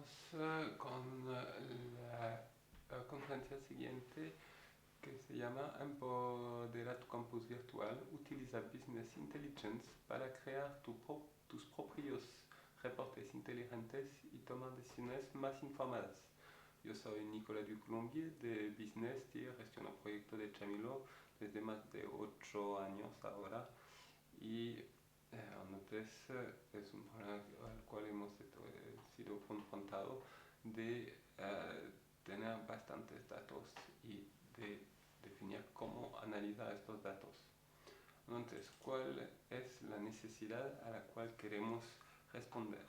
Vamos con la conferencia siguiente que se llama Empodera tu campus virtual, utiliza Business Intelligence para crear tus propios reportes inteligentes y tomar decisiones más informadas. Yo soy Nicolas Ducoulombier de Business y gestiono proyecto de Chamilo desde más de 8 años ahora y entonces es un problema al cual hemos sido confrontados de tener bastantes datos y de definir cómo analizar estos datos. Entonces, ¿cuál es la necesidad a la cual queremos responder?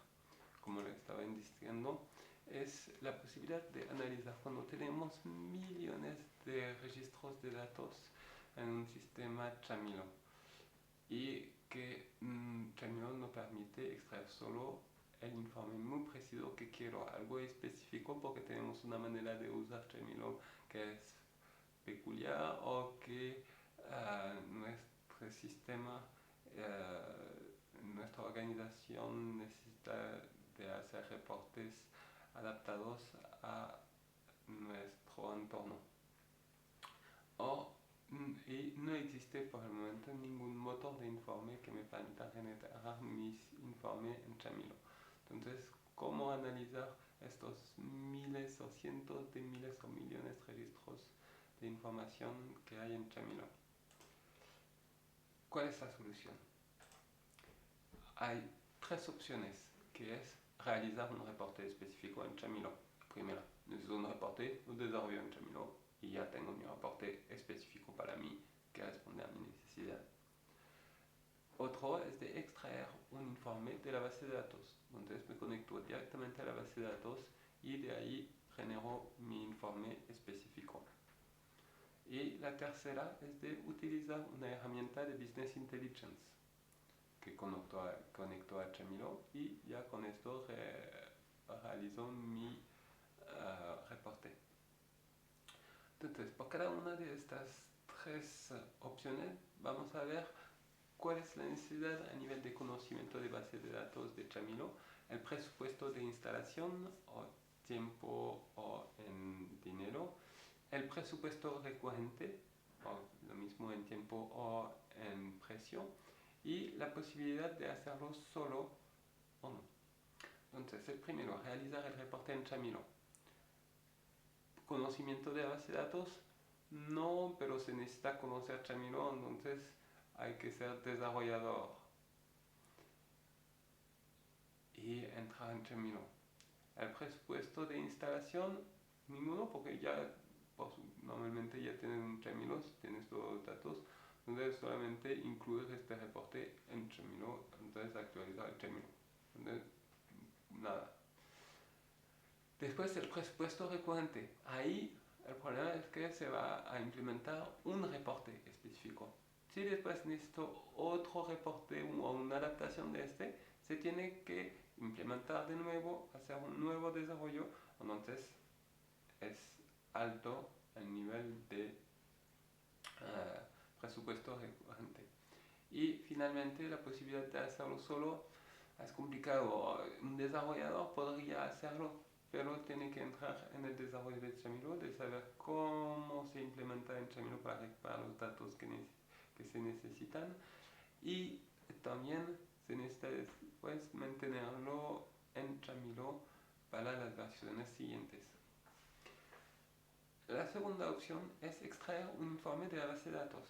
Como le estaba diciendo, es la posibilidad de analizar cuando tenemos millones de registros de datos en un sistema Chamilo y que Chamilo nos permite extraer solo el informe muy preciso que quiero, algo específico porque tenemos una manera de usar Chamilo que es peculiar o que nuestro sistema, nuestra organización necesita de hacer reportes adaptados a nuestro entorno. Y no existe por el momento ningún motor de informe que me permita generar mis informes en Chamilo. Entonces, ¿cómo analizar estos miles o cientos de miles o millones de registros de información que hay en Chamilo? ¿Cuál es la solución? Hay tres opciones, que es realizar un reporte específico en Chamilo. Primero, necesito un reporte, lo desarrollo en Chamilo y ya tengo mi reporte específico para mí que responde a mi necesidad. Otro es de extraer un informe de la base de datos. Entonces me conecto directamente a la base de datos y de ahí genero mi informe específico. Y la tercera es de utilizar una herramienta de Business Intelligence que conecto a Chamilo y ya con esto realizo mi reporte. Entonces, por cada una de estas tres opciones vamos a ver cuál es la necesidad a nivel de conocimiento de base de datos de Chamilo, el presupuesto de instalación o tiempo o en dinero, el presupuesto recurrente, o lo mismo en tiempo o en precio, y la posibilidad de hacerlo solo o no. Entonces, el primero, realizar el reporte en Chamilo. Conocimiento de la base de datos, no, pero se necesita conocer Chamilo, entonces hay que ser desarrollador y entrar en Chamilo. El presupuesto de instalación, ninguno, porque ya normalmente ya tienen un Chamilo, tienes todos los datos, entonces solamente incluir este reporte en Chamilo, entonces actualizar el Chamilo. Entonces, nada. Después el presupuesto recurrente. Ahí el problema es que se va a implementar un reporte específico. Si después necesito otro reporte o una adaptación de este, se tiene que implementar de nuevo, hacer un nuevo desarrollo, entonces es alto el nivel de presupuesto recurrente. Y finalmente la posibilidad de hacerlo solo es complicado. Un desarrollador podría hacerlo, pero tiene que entrar en el desarrollo de Chamilo, de saber cómo se implementa en Chamilo para recuperar los datos que se necesitan y también se necesita después mantenerlo en Chamilo para las versiones siguientes. La segunda opción es extraer un informe de la base de datos.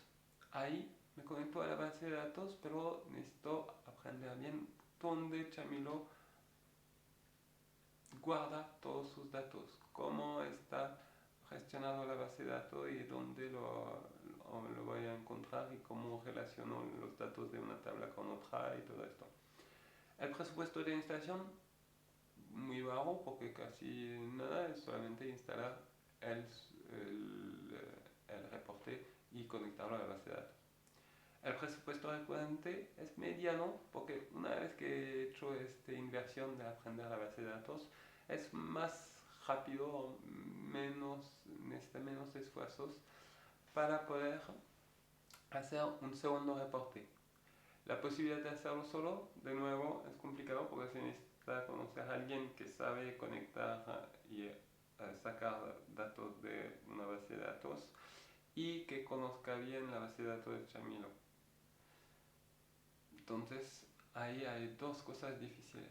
Ahí me conecto a la base de datos, pero necesito aprender bien dónde Chamilo guarda todos sus datos, cómo está gestionado la base de datos y dónde lo voy a encontrar y cómo relaciono los datos de una tabla con otra y todo esto. El presupuesto de instalación, muy bajo porque casi nada, es solamente instalar el reporte y conectarlo a la base de datos. El presupuesto recurrente es mediano porque una vez que he hecho esta inversión de aprender la base de datos es más rápido, necesita menos esfuerzos para poder hacer un segundo reporte. La posibilidad de hacerlo solo, de nuevo, es complicado porque se a conocer a alguien que sabe conectar y sacar datos de una base de datos y que conozca bien la base de datos de Chamilo. Entonces, ahí hay dos cosas difíciles.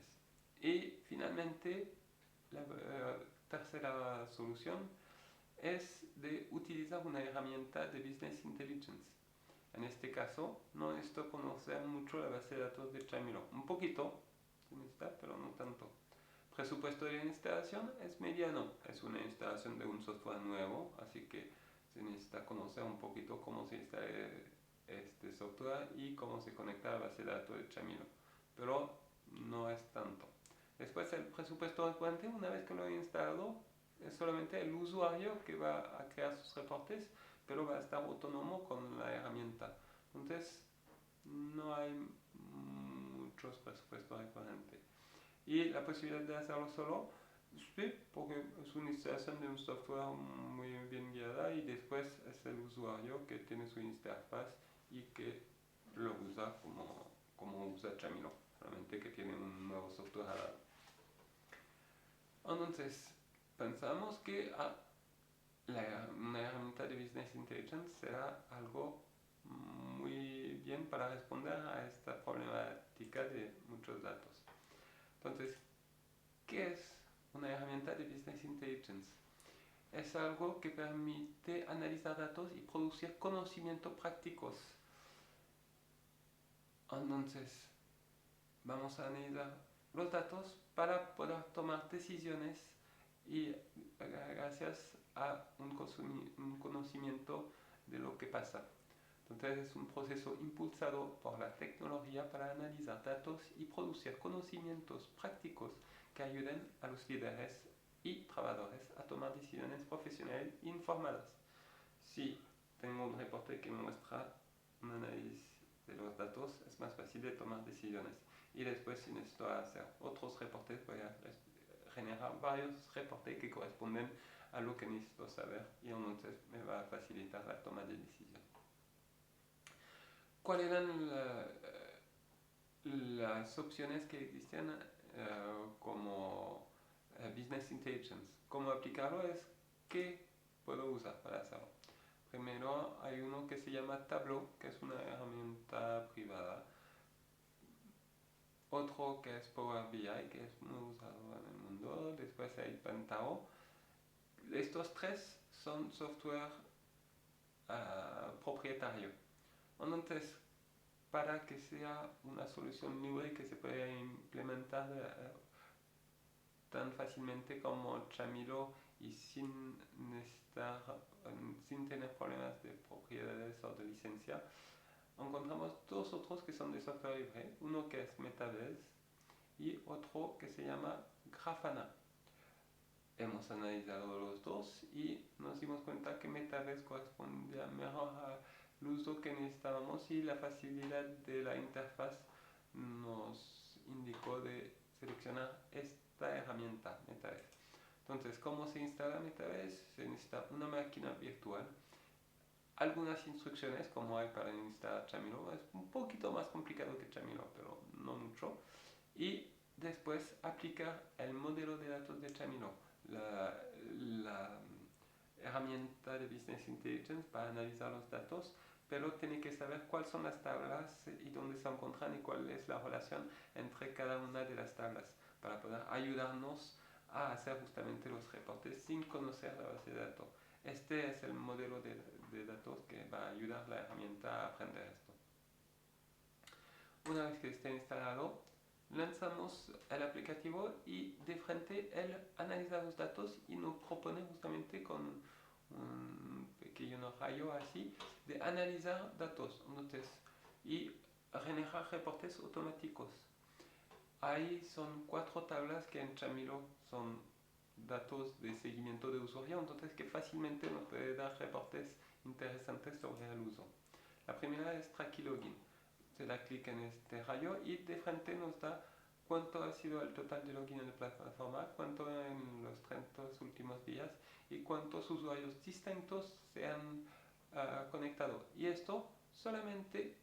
Y finalmente, la tercera solución es de utilizar una herramienta de Business Intelligence. En este caso, no necesito conocer mucho la base de datos de Chamilo. Un poquito, pero no tanto. Presupuesto de instalación es mediano. Es una instalación de un software nuevo, así que se necesita conocer un poquito cómo se instala este software y cómo se conecta a la base de datos de Chamilo. Pero no es tanto. Después el presupuesto recurrente, una vez que lo he instalado, es solamente el usuario que va a crear sus reportes, pero va a estar autónomo con la herramienta. Entonces, no hay muchos presupuestos recurrentes. Y la posibilidad de hacerlo solo, sí, porque es una instalación de un software muy bien guiada y después es el usuario que tiene su interfaz y que lo usa como usa Chamilo, solamente que tiene un nuevo software al lado. Entonces, pensamos que una herramienta de Business Intelligence será algo muy bien para responder a esta problemática de muchos datos. Entonces, ¿qué es una herramienta de Business Intelligence? Es algo que permite analizar datos y producir conocimientos prácticos. Entonces, vamos a analizar los datos para poder tomar decisiones y gracias a un conocimiento de lo que pasa. Entonces es un proceso impulsado por la tecnología para analizar datos y producir conocimientos prácticos que ayuden a los líderes y trabajadores a tomar decisiones profesionales informadas. Si tengo un reporte que muestra un análisis de los datos, es más fácil de tomar decisiones. Y después, si necesito hacer otros reportes, voy a generar varios reportes que corresponden a lo que necesito saber y entonces me va a facilitar la toma de decisión. ¿Cuáles eran las opciones que existen como Business Intelligence? ¿Cómo aplicarlo? Es qué puedo usar para hacerlo. Primero hay uno que se llama Tableau, que es una herramienta privada. Otro que es Power BI, que es muy usado en el mundo. Después hay Pantao. Estos tres son software propietario. Entonces, para que sea una solución libre que se pueda implementar tan fácilmente como Chamilo y sin tener problemas de propiedades o de licencia, encontramos dos otros que son de software libre, uno que es Metabase y otro que se llama Grafana. Hemos analizado los dos y nos dimos cuenta que Metabase correspondía mejor al uso que necesitábamos y la facilidad de la interfaz nos indicó de seleccionar esta herramienta Metabase. Entonces, ¿cómo se instala Metabase? Se necesita una máquina virtual, algunas instrucciones como hay para instalar Chamilo, es un poquito más complicado que Chamilo, pero no mucho, y después aplicar el modelo de datos de Chamilo, la herramienta de Business Intelligence para analizar los datos, pero tiene que saber cuáles son las tablas y dónde se encuentran y cuál es la relación entre cada una de las tablas para poder ayudarnos a hacer justamente los reportes sin conocer la base de datos. Este es el modelo de datos que va a ayudar a la herramienta a aprender esto. Una vez que esté instalado, lanzamos el aplicativo y de frente él analiza los datos y nos propone justamente con un pequeño rayo así de analizar datos y generar reportes automáticos. Ahí son 4 tablas que en Chamilo son datos de seguimiento de usuario, entonces que fácilmente nos puede dar reportes interesantes sobre el uso. La primera es Tracky Login. Se da clic en este rayo y de frente nos da cuánto ha sido el total de login en la plataforma, cuánto en los 30 últimos días y cuántos usuarios distintos se han conectado. Y esto solamente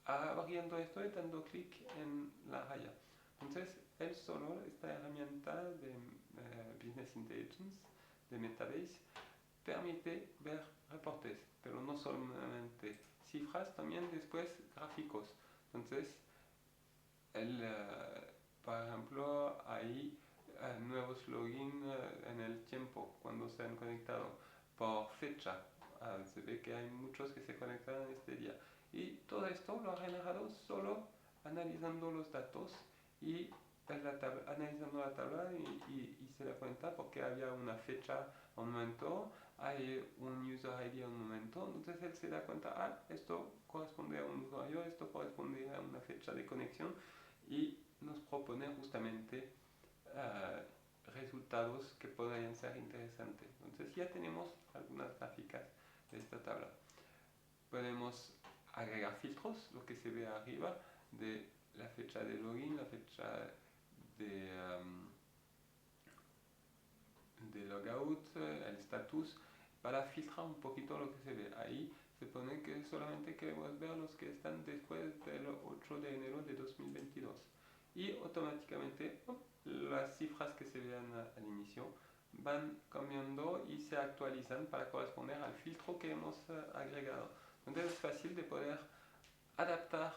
abriendo esto y dando clic en la raya. Entonces él solo, esta herramienta de Business Intelligence, de Metabase, permite ver reportes, pero no solamente cifras, también después gráficos. Entonces, por ejemplo, hay nuevos logins en el tiempo cuando se han conectado por fecha. Se ve que hay muchos que se conectaron este día. Y todo esto lo ha generado solo analizando los datos y analizando la tabla y se da cuenta porque había una fecha a un momento, hay un user ID a un momento, entonces él se da cuenta, esto corresponde a un usuario, esto corresponde a una fecha de conexión y nos propone justamente resultados que podrían ser interesantes. Entonces ya tenemos algunas gráficas de esta tabla. Podemos agregar filtros, lo que se ve arriba, de la fecha de login, la fecha de logout, el status, para filtrar un poquito lo que se ve. Ahí se pone que solamente queremos ver los que están después del 8 de enero de 2022. Y automáticamente las cifras que se vean al inicio van cambiando y se actualizan para corresponder al filtro que hemos agregado. Entonces es fácil de poder adaptar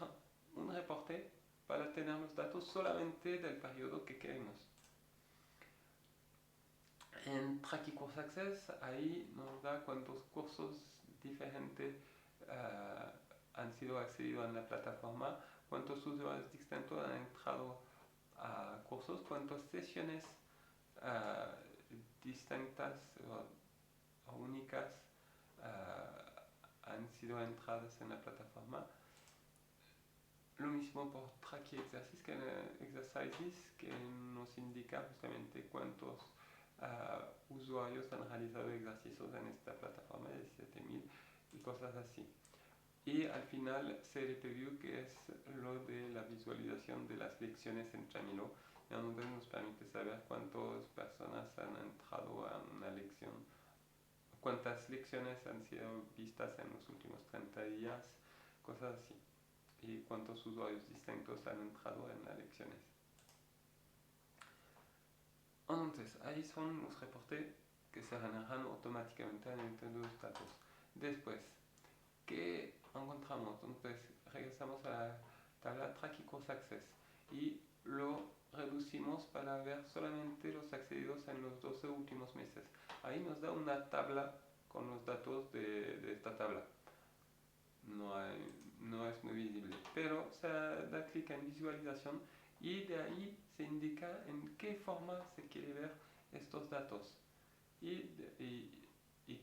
un reporte para tener los datos solamente del periodo que queremos. En Tracky Course Access, ahí nos da cuántos cursos diferentes han sido accedidos en la plataforma, cuántos usuarios distintos han entrado a cursos, cuántas sesiones distintas o únicas han sido entradas en la plataforma. Lo mismo por Tracky Exercises, que nos indica justamente cuántos usuarios han realizado ejercicios en esta plataforma de 7000 y cosas así. Y al final CLP View, que es lo de la visualización de las lecciones en Chamilo, donde nos permite saber cuántas personas han entrado a una lección, cuántas lecciones han sido vistas en los últimos 30 días, cosas así, y cuántos usuarios distintos han entrado en las lecciones. Entonces, ahí son los reportes que se generan automáticamente en los datos. Después, ¿qué encontramos? Entonces, regresamos a la tabla Tracky Course Access y lo reducimos para ver solamente los accedidos en los 12 últimos meses. Ahí nos da una tabla con los datos de esta tabla. No es muy visible, pero se da clic en visualización y de ahí se indica en qué forma se quiere ver estos datos y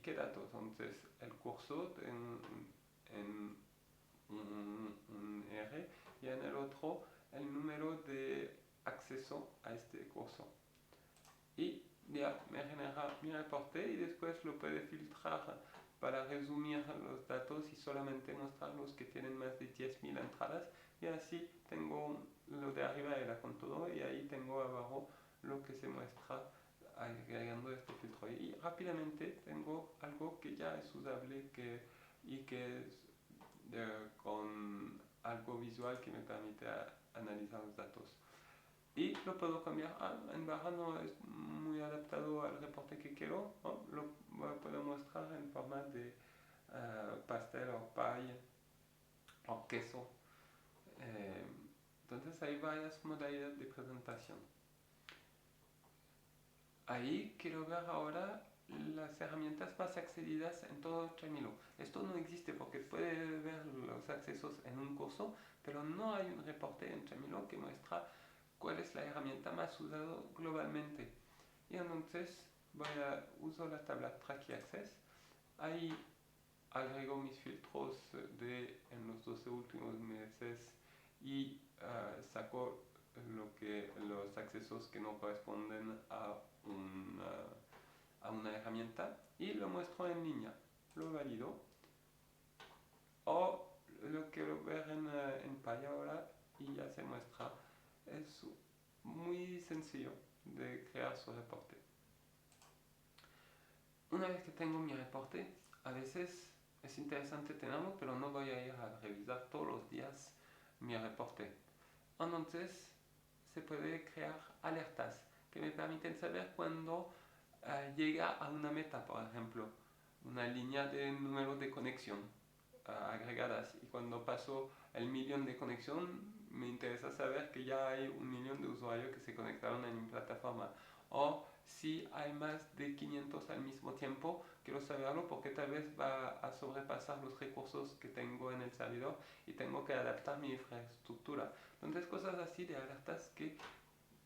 qué datos. Entonces el curso en un R y en el otro el número de acceso a este curso. Y ya me genera mi reporte y después lo puede filtrar para resumir los datos y solamente mostrar los que tienen más de 10.000 entradas, y así tengo lo de arriba era con todo y ahí tengo abajo lo que se muestra agregando este filtro, y rápidamente tengo algo que ya es usable y que es con algo visual que me permite analizar los datos. Y lo puedo cambiar. En barra no es muy adaptado al reporte que quiero, ¿no? Lo puedo mostrar en forma de pastel o pie o queso. Entonces hay varias modalidades de presentación. Ahí quiero ver ahora las herramientas más accedidas en todo Chamilo. Esto no existe porque puede ver los accesos en un curso, pero no hay un reporte en Chamilo que muestra cuál es la herramienta más usada globalmente. Y entonces uso la tabla Tracky Access. Ahí agrego mis filtros en los 12 últimos meses y saco los accesos que no corresponden a una herramienta y lo muestro en línea. Lo valido. O lo quiero ver en Py ahora y ya se muestra. Es muy sencillo de crear su reporte. Una vez que tengo mi reporte, a veces es interesante tenerlo, pero no voy a ir a revisar todos los días mi reporte. Entonces, se puede crear alertas que me permiten saber cuando llega a una meta, por ejemplo, una línea de número de conexión agregadas, y cuando paso el millón de conexión me interesa saber que ya hay 1 millón de usuarios que se conectaron en mi plataforma. O si hay más de 500 al mismo tiempo, quiero saberlo porque tal vez va a sobrepasar los recursos que tengo en el servidor y tengo que adaptar mi infraestructura. Entonces, cosas así de alertas que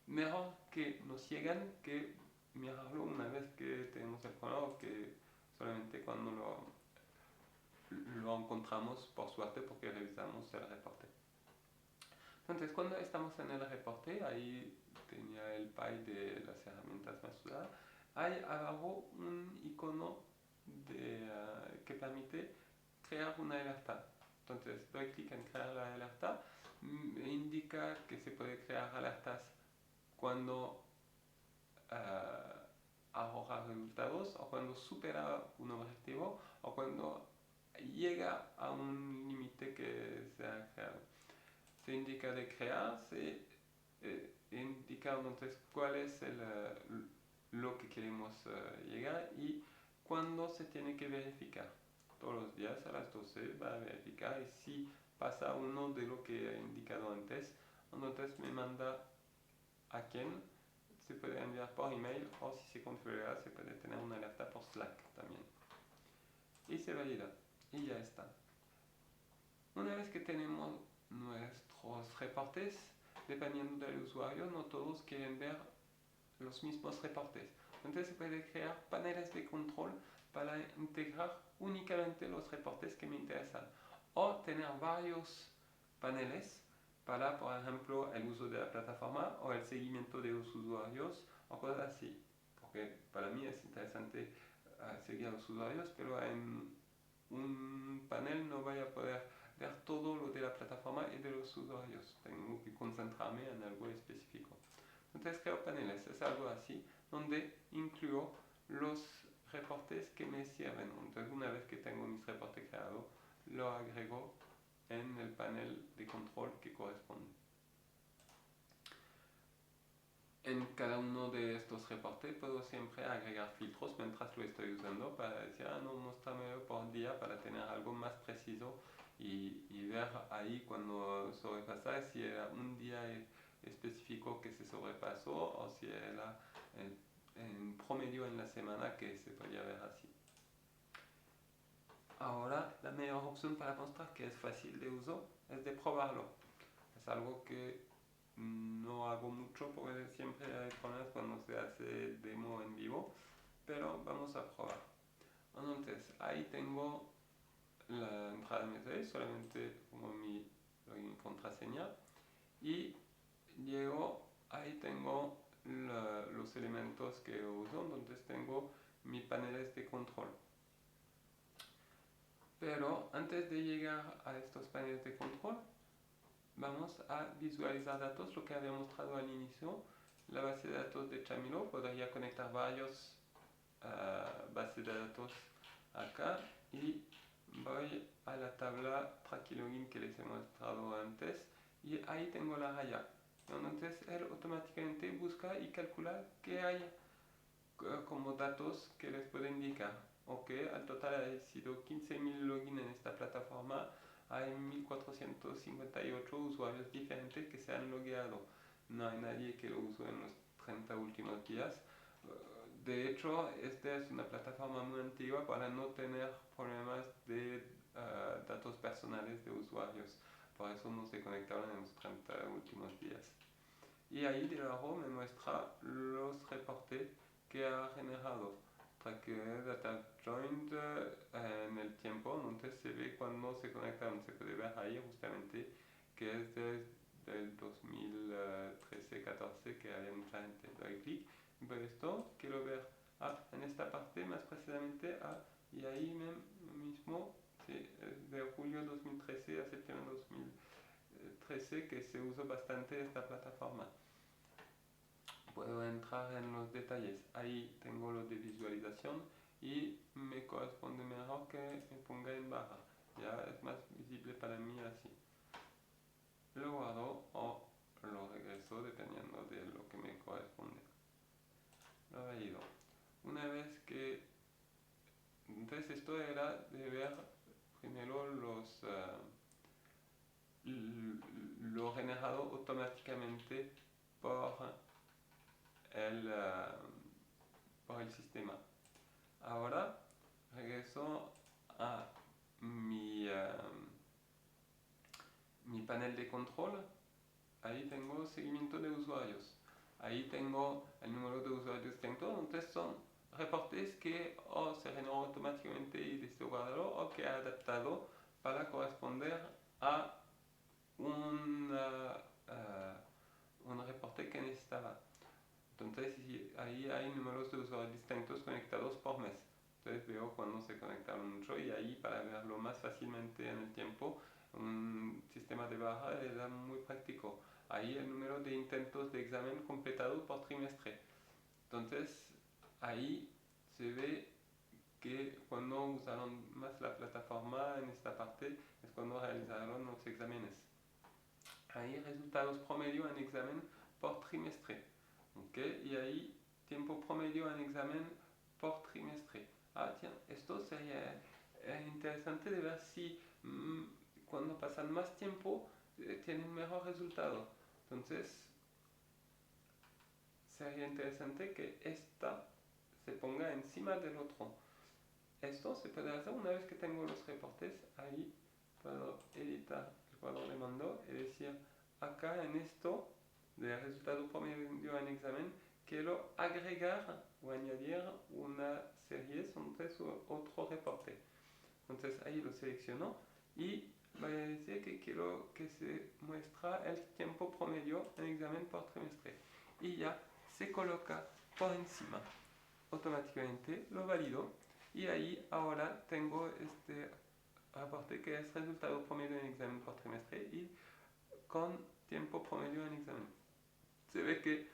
mejor que nos llegan que mirarlo una vez que tenemos el problema, o que solamente cuando lo encontramos por suerte porque revisamos el reporte. Entonces, cuando estamos en el reporte, ahí tenía el pie de las herramientas más usadas, hay abajo un icono que permite crear una alerta. Entonces, doy clic en crear la alerta, me indica que se puede crear alertas cuando arroja resultados, o cuando supera un objetivo, o cuando llega a un límite que se ha creado. Se indica de crear, se indica entonces cuál es lo que queremos llegar y cuándo se tiene que verificar. Todos los días a las 12 va a verificar, y si pasa uno de lo que he indicado antes, entonces me manda a quién. Se puede enviar por email, o si se configura se puede tener una alerta por Slack también. Y se valida y ya está. Una vez que tenemos nuestros reportes, dependiendo del usuario, no todos quieren ver los mismos reportes. Entonces se puede crear paneles de control para integrar únicamente los reportes que me interesan, o tener varios paneles para, por ejemplo, el uso de la plataforma o el seguimiento de los usuarios o cosas así. Porque para mí es interesante seguir a los usuarios, pero en un panel no voy a poder ver todo lo de la plataforma y de los usuarios. Tengo que concentrarme en algo específico. Entonces creo paneles, es algo así, donde incluyo los reportes que me sirven. Entonces, una vez que tengo mis reportes creados, lo agrego en el panel de control que corresponde. En cada uno de estos reportes puedo siempre agregar filtros mientras lo estoy usando, para decir, no, muéstrame por día, para tener algo más preciso y ver ahí cuando sobrepasa, si era un día específico que se sobrepasó, o si era en promedio en la semana que se podía ver así. Ahora, la mejor opción para mostrar que es fácil de uso es de probarlo. Es algo que no hago mucho porque siempre hay problemas cuando se hace demo en vivo, pero vamos a probar. Entonces, ahí tengo la entrada de mi usuario, solamente como mi login y contraseña, y llego, ahí tengo los elementos que uso. Entonces tengo mis paneles de control. Pero antes de llegar a estos paneles de control, vamos a visualizar datos, lo que había mostrado al inicio. La base de datos de Chamilo, podría conectar varios bases de datos acá, y voy a la tabla Tracking que les he mostrado antes, y ahí tengo la raya. Entonces él automáticamente busca y calcula qué hay como datos que les puede indicar. Ok, al total ha sido 15.000 logins en esta plataforma, hay 1.458 usuarios diferentes que se han logueado. No hay nadie que lo use en los 30 últimos días. De hecho, esta es una plataforma muy antigua para no tener problemas de datos personales de usuarios. Por eso no se conectaron en los 30 últimos días. Y ahí debajo me muestra los reportes que ha generado. Tracker Data Joined en el tiempo, entonces se ve cuando se conectaron. Se puede ver ahí justamente que es desde el 2013-14 que había mucha gente. Doy clic, pero esto quiero ver en esta parte más precisamente, y ahí mismo, sí, de julio 2013 a septiembre 2013 que se usa bastante esta plataforma. Puedo entrar en los detalles. Ahí tengo lo de visualización y me corresponde mejor que me ponga en barra. Ya es más visible para mí así. Lo guardo o lo regreso dependiendo. esto era de ver primero lo generado automáticamente por el, por el sistema. Ahora regreso a mi panel de control. Ahí tengo seguimiento de usuarios. Ahí tengo el número de usuarios distintos. Entonces son reportes que o se generó automáticamente y de este jugador o que ha adaptado para corresponder a un reporte que necesitaba. Entonces ahí hay números de usuarios distintos conectados por mes. Entonces veo cuando se conectaron mucho y ahí para verlo más fácilmente en el tiempo, un sistema de barra era muy práctico. Ahí el número de intentos de examen completado por trimestre. Entonces ahí se ve que cuando usaron más la plataforma en esta parte es cuando realizaron los exámenes. Ahí resultados promedio en examen por trimestre. ¿Okay? Y ahí tiempo promedio en examen por trimestre. Esto sería interesante de ver si cuando pasan más tiempo tienen mejor resultado. Entonces sería interesante que esta se ponga encima del otro. Esto se puede hacer una vez que tengo los reportes. Ahí puedo editar el cuadro de mando y decir acá en esto de resultado promedio en examen quiero agregar o añadir una serie, entonces otro reporte. Entonces ahí lo selecciono y voy a decir que quiero que se muestra el tiempo promedio en examen por trimestre. Y ya se coloca por encima. Automáticamente lo valido y ahí ahora tengo este reporte que es resultado promedio en examen por trimestre y con tiempo promedio en examen. Se ve que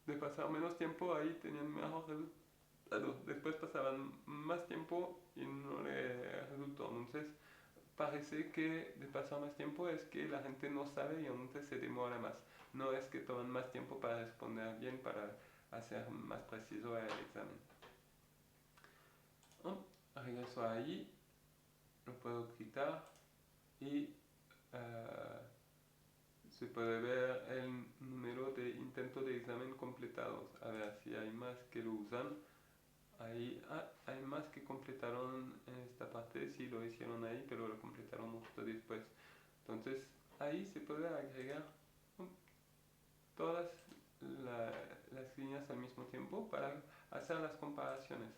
de pasar menos tiempo ahí tenían mejor resultado. Después pasaban más tiempo y no le resultó. Entonces parece que de pasar más tiempo es que la gente no sabe y entonces se demora más. No es que toman más tiempo para responder bien, para hacer más preciso el examen. Regreso ahí, lo puedo quitar y se puede ver el número de intentos de examen completados. A ver si hay más que lo usan. Ahí hay más que completaron en esta parte, sí lo hicieron ahí, pero lo completaron justo después. Entonces ahí se puede agregar todas las líneas al mismo tiempo para hacer las comparaciones.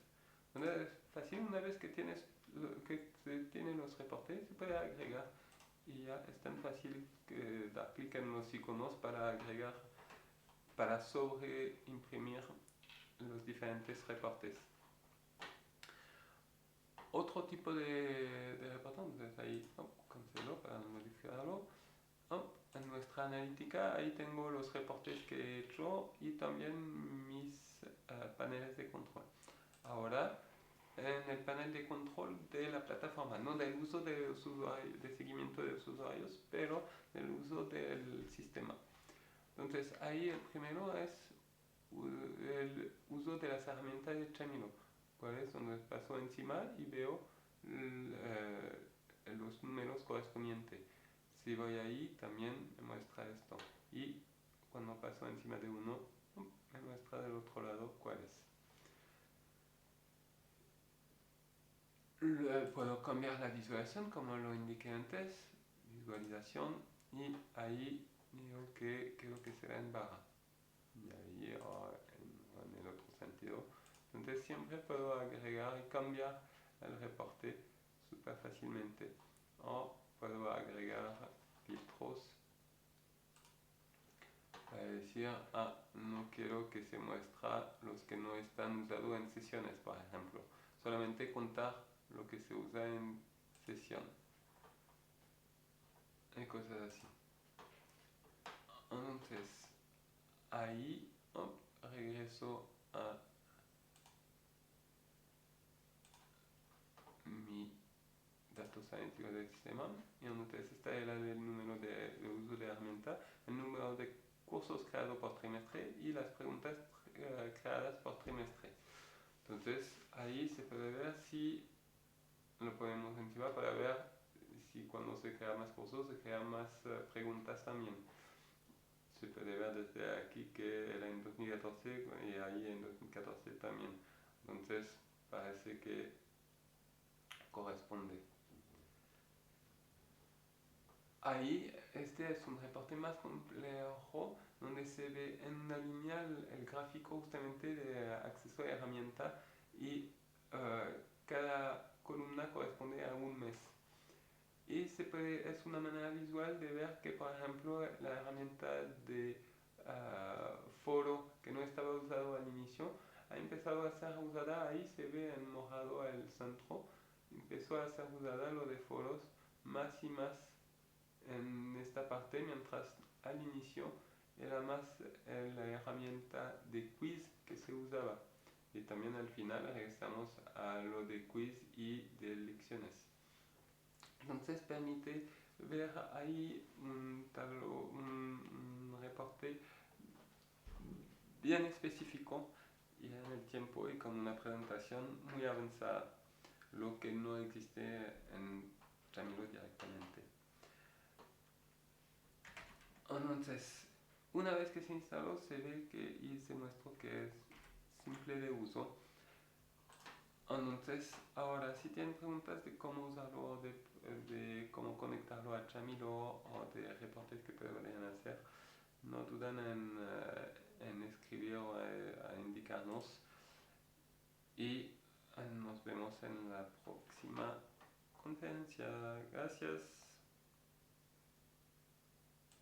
Entonces es fácil, una vez que se tienen los reportes, se puede agregar y ya es tan fácil que dar clic en los iconos para agregar, para sobreimprimir los diferentes reportes. Otro tipo de reporte, entonces ahí cancelo para modificarlo. En nuestra analítica ahí tengo los reportes que he hecho y también mis paneles de control. Ahora en el panel de control de la plataforma, no del uso de los usuarios, de seguimiento de los usuarios, pero del uso del sistema. Entonces ahí el primero es el uso de las herramientas de Chamilo, ¿cuál es? Donde paso encima y veo los números correspondientes. Si voy ahí también me muestra esto y cuando paso encima de uno me muestra del otro lado cuál es. Puedo cambiar la visualización como lo indiqué antes, visualización, y ahí digo que creo que será en barra y ahí en el otro sentido. Entonces siempre puedo agregar y cambiar el reporte súper fácilmente, o puedo agregar filtros para decir no quiero que se muestra los que no están usados en sesiones, por ejemplo, solamente contar lo que se usa en sesión y cosas así. Entonces ahí regreso a mi datos analíticos del sistema y entonces esta es la del número de uso de herramienta, el número de cursos creados por trimestre y las preguntas creadas por trimestre. Entonces ahí se puede ver si lo ponemos encima para ver si cuando se crean más cursos se crean más preguntas también. Se puede ver desde aquí que era en 2014 y ahí en 2014 también. Entonces parece que corresponde. Ahí este es un reporte más complejo donde se ve en una línea el gráfico justamente de acceso a herramienta y cada columna corresponde a un mes. Y es una manera visual de ver que, por ejemplo, la herramienta de foro que no estaba usado al inicio ha empezado a ser usada. Ahí se ve en morado el centro, empezó a ser usada lo de foros más y más en esta parte, mientras al inicio era más la herramienta de quiz que se usaba. Y también al final regresamos a lo de quiz y de lecciones. Entonces permite ver ahí un reporte bien específico y en el tiempo y con una presentación muy avanzada, lo que no existe en Jamilo directamente. Entonces, una vez que se instaló, se ve que y se muestra que es simple de uso. Entonces, ahora si tienen preguntas de cómo usarlo, de cómo conectarlo a Jamilo o de reportes que podrían hacer, no duden en escribir o a indicarnos. Y nos vemos en la próxima conferencia. Gracias.